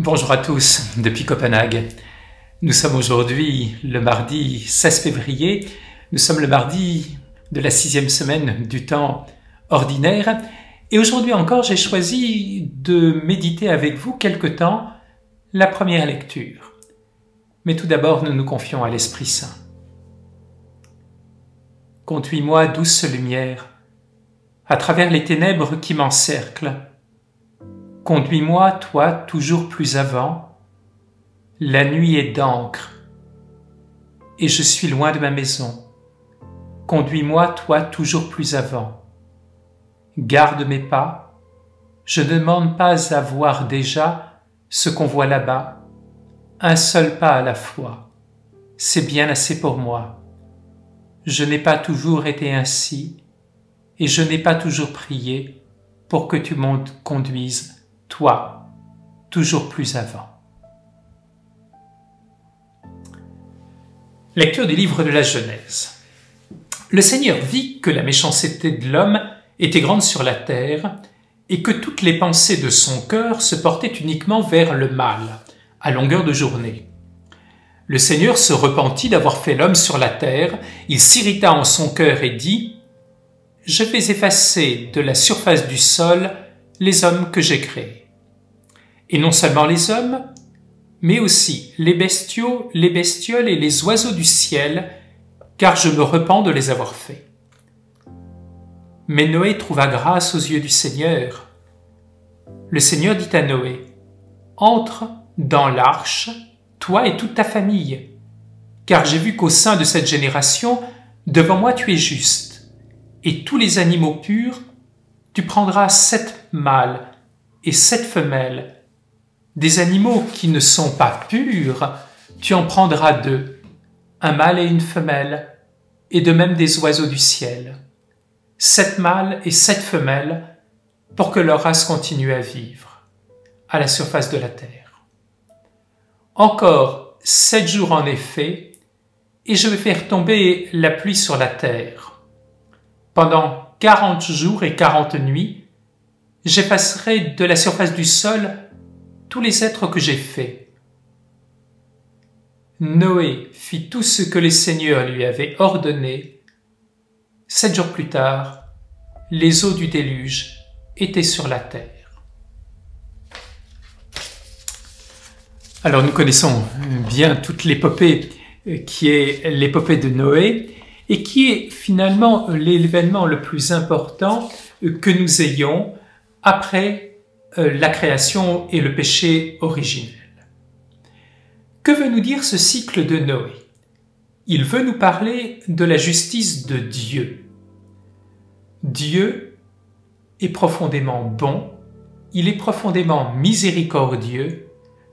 Bonjour à tous depuis Copenhague. Nous sommes aujourd'hui le mardi 16 février. Nous sommes le mardi de la 6e semaine du temps ordinaire. Et aujourd'hui encore, j'ai choisi de méditer avec vous quelque temps la première lecture. Mais tout d'abord, nous nous confions à l'Esprit Saint. Conduis-moi, douce lumière, à travers les ténèbres qui m'encerclent. Conduis-moi, toi, toujours plus avant. La nuit est d'encre, et je suis loin de ma maison. Conduis-moi, toi, toujours plus avant. Garde mes pas. Je ne demande pas à voir déjà ce qu'on voit là-bas. Un seul pas à la fois. C'est bien assez pour moi. Je n'ai pas toujours été ainsi, et je n'ai pas toujours prié pour que tu m'en conduises, toi, toujours plus avant. Lecture du livre de la Genèse. Le Seigneur vit que la méchanceté de l'homme était grande sur la terre et que toutes les pensées de son cœur se portaient uniquement vers le mal, à longueur de journée. Le Seigneur se repentit d'avoir fait l'homme sur la terre, il s'irrita en son cœur et dit « Je vais effacer de la surface du sol les hommes que j'ai créés. Et non seulement les hommes, mais aussi les bestiaux, les bestioles et les oiseaux du ciel, car je me repens de les avoir faits. » Mais Noé trouva grâce aux yeux du Seigneur. Le Seigneur dit à Noé, « Entre dans l'arche, toi et toute ta famille, car j'ai vu qu'au sein de cette génération, devant moi tu es juste, et tous les animaux purs, tu prendras 7 mâles et 7 femelles. Des animaux qui ne sont pas purs, tu en prendras 2, un mâle et une femelle, et de même des oiseaux du ciel. 7 mâles et 7 femelles, pour que leur race continue à vivre, à la surface de la terre. Encore 7 jours en effet, et je vais faire tomber la pluie sur la terre. Pendant 40 jours et 40 nuits, j'effacerai de la surface du sol tous les êtres que j'ai faits. Noé fit tout ce que le Seigneur lui avait ordonné. 7 jours plus tard, les eaux du déluge étaient sur la terre. Alors nous connaissons bien toute l'épopée qui est l'épopée de Noé et qui est finalement l'événement le plus important que nous ayons après la création et le péché originel. Que veut nous dire ce cycle de Noé? Il veut nous parler de la justice de Dieu. Dieu est profondément bon, il est profondément miséricordieux,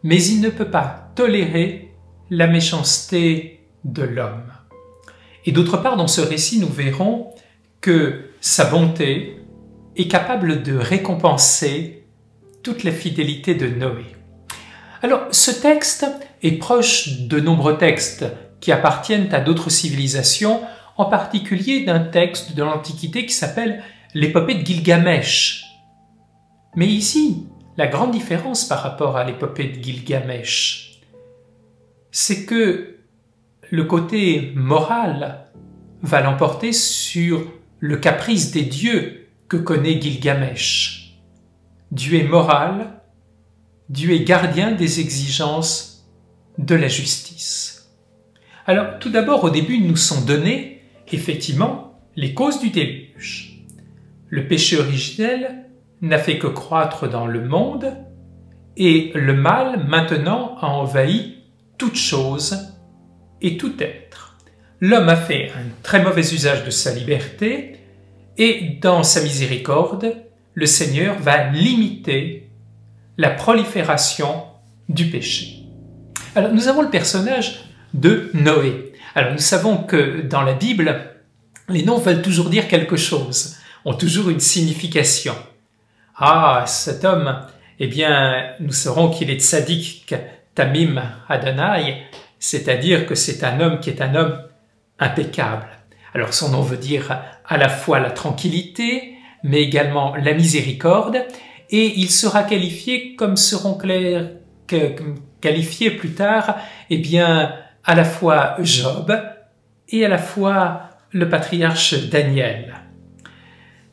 mais il ne peut pas tolérer la méchanceté de l'homme. Et d'autre part, dans ce récit, nous verrons que sa bonté est capable de récompenser toute la fidélité de Noé. Alors, ce texte est proche de nombreux textes qui appartiennent à d'autres civilisations, en particulier d'un texte de l'Antiquité qui s'appelle l'épopée de Gilgamesh. Mais ici, la grande différence par rapport à l'épopée de Gilgamesh, c'est que le côté moral va l'emporter sur le caprice des dieux que connaît Gilgamesh. Dieu est moral, Dieu est gardien des exigences de la justice. Alors, tout d'abord, au début, nous sont données, effectivement, les causes du déluge. Le péché originel n'a fait que croître dans le monde, et le mal, maintenant, a envahi toute chose et tout être. L'homme a fait un très mauvais usage de sa liberté, et dans sa miséricorde, le Seigneur va limiter la prolifération du péché. Alors, nous avons le personnage de Noé. Alors, nous savons que dans la Bible, les noms veulent toujours dire quelque chose, ont toujours une signification. Ah, cet homme, eh bien, nous saurons qu'il est tzaddik tamim Adonai, c'est-à-dire que c'est un homme qui est un homme impeccable. Alors, son nom veut dire à la fois la tranquillité, mais également la miséricorde, et il sera qualifié comme seront clairs qualifier plus tard, eh bien, à la fois Job et à la fois le patriarche Daniel.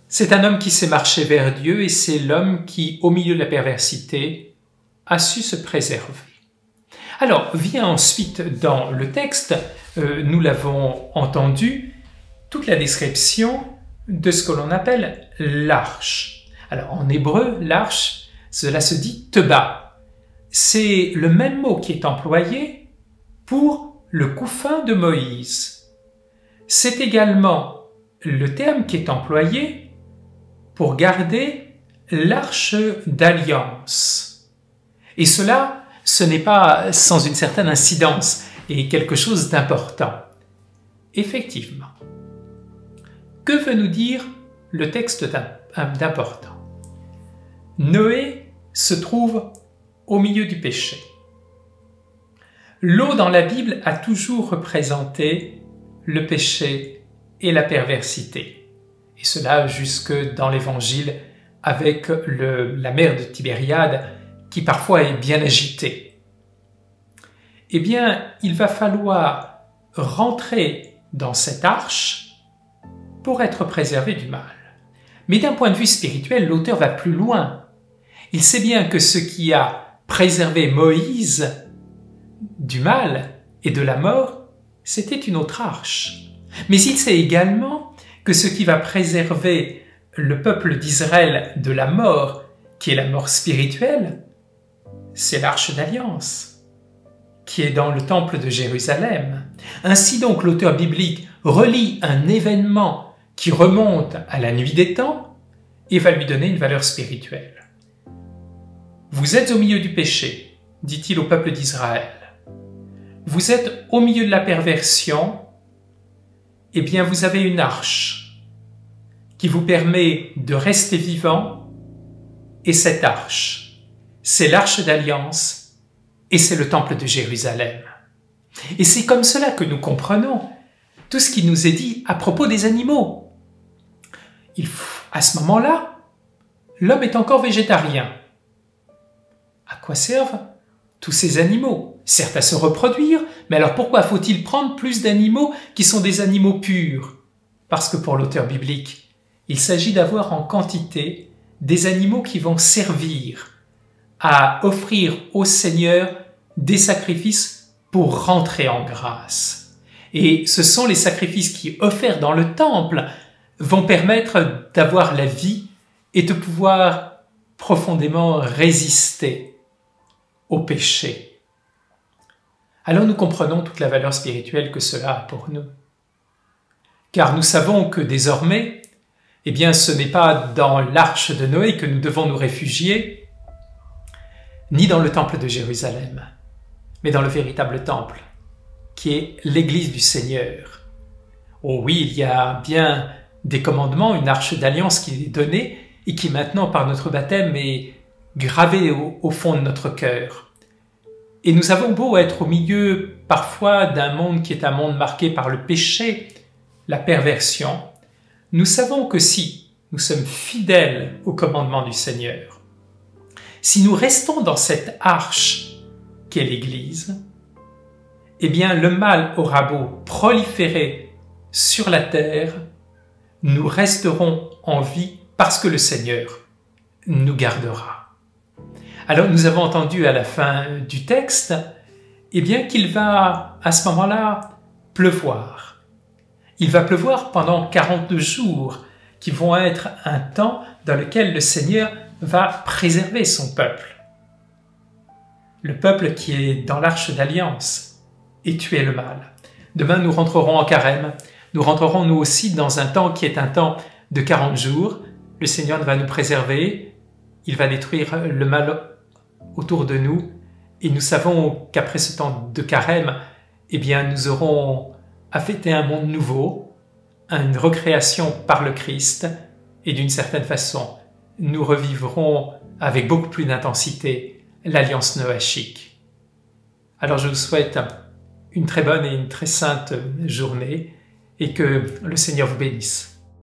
C'est un homme qui s'est marché vers Dieu et c'est l'homme qui, au milieu de la perversité, a su se préserver. Alors, vient ensuite dans le texte, nous l'avons entendu, toute la description de ce que l'on appelle l'arche. Alors, en hébreu, l'arche, cela se dit teba. C'est le même mot qui est employé pour le couffin de Moïse. C'est également le terme qui est employé pour garder l'arche d'alliance. Et cela, ce n'est pas sans une certaine incidence et quelque chose d'important. Effectivement. Que veut nous dire le texte d'important? Noé se trouve au milieu du péché. L'eau dans la Bible a toujours représenté le péché et la perversité. Et cela jusque dans l'Évangile avec la mer de Tibériade qui parfois est bien agitée. Eh bien, il va falloir rentrer dans cette arche pour être préservé du mal. Mais d'un point de vue spirituel, l'auteur va plus loin. Il sait bien que ce qui a préservé Moïse du mal et de la mort, c'était une autre arche. Mais il sait également que ce qui va préserver le peuple d'Israël de la mort, qui est la mort spirituelle, c'est l'arche d'alliance, qui est dans le temple de Jérusalem. Ainsi donc, l'auteur biblique relie un événement qui remonte à la nuit des temps et va lui donner une valeur spirituelle. Vous êtes au milieu du péché, dit-il au peuple d'Israël. Vous êtes au milieu de la perversion, eh bien vous avez une arche qui vous permet de rester vivant, et cette arche, c'est l'arche d'alliance et c'est le temple de Jérusalem. Et c'est comme cela que nous comprenons tout ce qui nous est dit à propos des animaux. À ce moment-là, l'homme est encore végétarien. À quoi servent tous ces animaux? Certes à se reproduire, mais alors pourquoi faut-il prendre plus d'animaux qui sont des animaux purs? Parce que pour l'auteur biblique, il s'agit d'avoir en quantité des animaux qui vont servir à offrir au Seigneur des sacrifices pour rentrer en grâce. Et ce sont les sacrifices qui, offerts dans le temple, vont permettre d'avoir la vie et de pouvoir profondément résister au péché. Alors nous comprenons toute la valeur spirituelle que cela a pour nous. Car nous savons que désormais, eh bien, ce n'est pas dans l'arche de Noé que nous devons nous réfugier, ni dans le temple de Jérusalem, mais dans le véritable temple, qui est l'Église du Seigneur. Oh oui, il y a bien des commandements, une arche d'alliance qui est donnée et qui maintenant, par notre baptême, est gravée au fond de notre cœur. Et nous avons beau être au milieu parfois d'un monde qui est un monde marqué par le péché, la perversion, nous savons que si nous sommes fidèles au commandement du Seigneur, si nous restons dans cette arche qu'est l'Église, eh bien le mal aura beau proliférer sur la terre, nous resterons en vie parce que le Seigneur nous gardera. Alors nous avons entendu à la fin du texte, eh bien qu'il va à ce moment-là pleuvoir. Il va pleuvoir pendant 42 jours, qui vont être un temps dans lequel le Seigneur va préserver son peuple. Le peuple qui est dans l'arche d'alliance et tuer le mal. Demain nous rentrerons en carême, nous rentrerons nous aussi dans un temps qui est un temps de 40 jours. Le Seigneur va nous préserver, il va détruire le mal autour de nous, et nous savons qu'après ce temps de carême, eh bien nous aurons à fêter un monde nouveau, une recréation par le Christ, et d'une certaine façon, nous revivrons avec beaucoup plus d'intensité l'alliance noachique. Alors je vous souhaite une très bonne et une très sainte journée, et que le Seigneur vous bénisse.